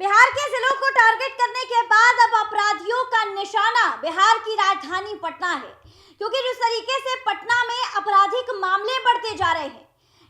बिहार के जिलों को टारगेट करने के बाद अब अपराधियों का निशाना बिहार की राजधानी पटना है, क्योंकि जिस तरीके से पटना में आपराधिक मामले बढ़ते जा रहे हैं,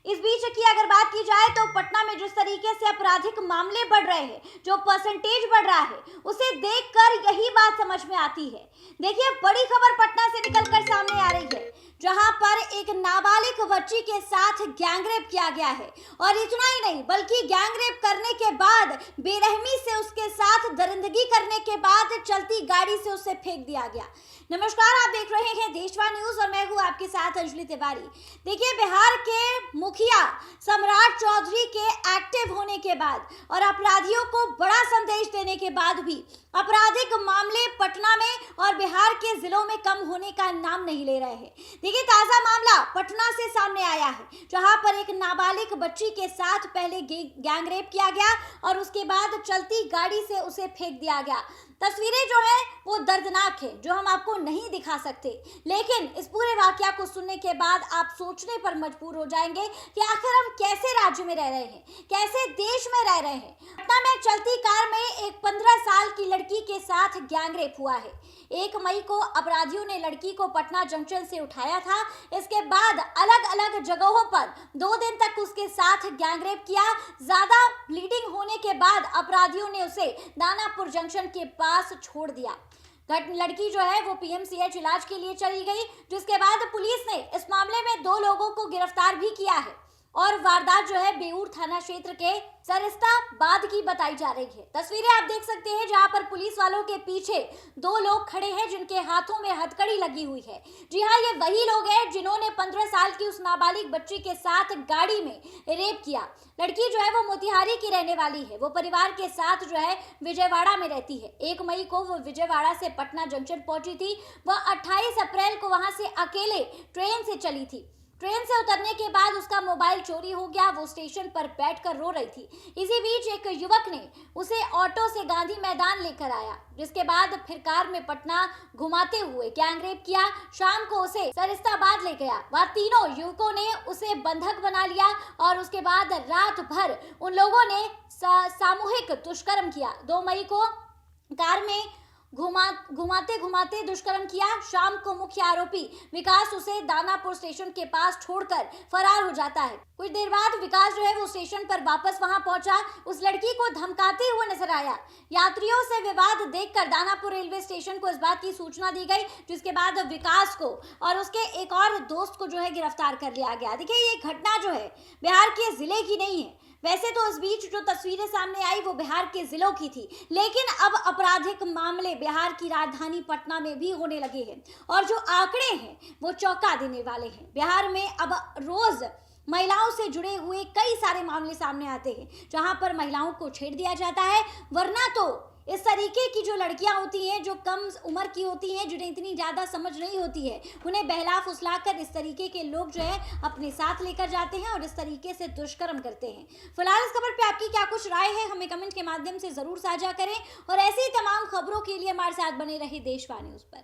इस बीच की अगर बात की जाए तो पटना में जिस तरीके से आपराधिक मामले बढ़ रहे हैं, जो परसेंटेज बढ़ रहा है, उसे देखकर यही बात समझ में आती है। देखिए, बड़ी खबर पटना से निकलकर सामने आ रही है, जहां पर एक नाबालिग बच्ची के साथ गैंगरेप किया गया है। और इतना ही नहीं, बल्कि गैंगरेप करने के बाद बेरहमी से उसके साथ दरिंदगी करने के बाद चलती गाड़ी से उसे फेंक दिया गया। नमस्कार, आप देख रहे हैं देशवा न्यूज और मैं हूं आपके साथ अंजलि तिवारी। देखिए, बिहार के मुखिया सम्राट चौधरी के एक्टिव होने के बाद और अपराधियों को बड़ा संदेश देने के बाद भी आपराधिक मामले पटना में और बिहार के जिलों में कम होने का नाम नहीं ले रहे हैं। देखिए, ताजा मामला पटना से सामने आया है, जहां पर एक नाबालिग बच्ची के साथ पहले गैंगरेप किया गया और उसके बाद चलती गाड़ी से उसे फेंक दिया गया। तस्वीरें जो है वो दर्दनाक है, जो हम आपको नहीं दिखा सकते, लेकिन इस पूरे वाकया को सुनने के बाद आप सोचने पर मजबूर हो जाएंगे कि आखिर हम कैसे राज्य में रह रहे हैं, कैसे देश में रह रहे हैं। पटना में चलती कार में एक 15 साल की लड़की के साथ गैंगरेप हुआ है। 1 मई को अपराधियों ने लड़की को पटना जंक्शन से उठाया था। इसके बाद अलग अलग जगहों पर 2 दिन तक उसके साथ गैंगरेप किया। ज्यादा ब्लीडिंग होने के बाद अपराधियों ने उसे दानापुर जंक्शन के पास छोड़ दिया। लड़की जो है वो पीएमसीएच इलाज के लिए चली गई, जिसके बाद पुलिस ने इस मामले में 2 लोगों को गिरफ्तार भी किया है और वारदात जो है बेऊर थाना क्षेत्र के सरिस्ताबाद की बताई जा रही है। तस्वीरें आप देख सकते हैं, जहां पर पुलिस वालों के पीछे 2 लोग खड़े हैं जिनके हाथों में हथकड़ी लगी हुई है। जी हाँ, ये वही लोग हैं जिन्होंने 15 साल की उस नाबालिग बच्ची के साथ गाड़ी में रेप किया। लड़की जो है वो मोतिहारी की रहने वाली है। वो परिवार के साथ जो है विजयवाड़ा में रहती है। 1 मई को वो विजयवाड़ा से पटना जंक्शन पहुंची थी। वह 28 अप्रैल को वहां से अकेले ट्रेन से चली थी। ट्रेन से उतरने के बाद उसका मोबाइल चोरी हो गया। वो स्टेशन पर बैठकर रो रही थी। इसी बीच एक युवक ने उसे ऑटो से गांधी मैदान लेकर आया, जिसके बाद फिर कार में पटना घुमाते हुए गैंगरेप किया। शाम को उसे सरिस्ताबाद ले गया। वहां तीनों युवकों ने उसे बंधक बना लिया और उसके बाद रात भर उन लोगों ने सामूहिक दुष्कर्म किया। 2 मई को कार में घुमाते घुमाते दुष्कर्म किया। शाम को मुख्य आरोपी विकास उसे दानापुर स्टेशन के पास छोड़कर फरार हो जाता है। कुछ देर बाद विकास जो है वो स्टेशन पर वापस वहां पहुंचा। उस लड़की को धमकाते हुए नजर आया। यात्रियों से विवाद देखकर दानापुर रेलवे स्टेशन को इस बात की सूचना दी गई, जिसके बाद विकास को और उसके एक और दोस्त को जो है गिरफ्तार कर लिया गया। देखिए, ये घटना जो है बिहार के जिले की नहीं है। वैसे तो इस बीच जो तस्वीरें सामने आई वो बिहार के जिलों की थी, लेकिन अब आपराधिक मामले बिहार की राजधानी पटना में भी होने लगे हैं और जो आंकड़े हैं वो चौंका देने वाले हैं। बिहार में अब रोज महिलाओं से जुड़े हुए कई सारे मामले सामने आते हैं, जहां पर महिलाओं को छेड़ दिया जाता है। वरना तो इस तरीके की जो लड़कियां होती हैं, जो कम उम्र की होती हैं, जिन्हें इतनी ज़्यादा समझ नहीं होती है, उन्हें बहला फुसलाकर इस तरीके के लोग जो है अपने साथ लेकर जाते हैं और इस तरीके से दुष्कर्म करते हैं। फिलहाल इस खबर पे आपकी क्या कुछ राय है, हमें कमेंट के माध्यम से ज़रूर साझा करें और ऐसी तमाम खबरों के लिए हमारे साथ बने रहे देशवा न्यूज़ पर।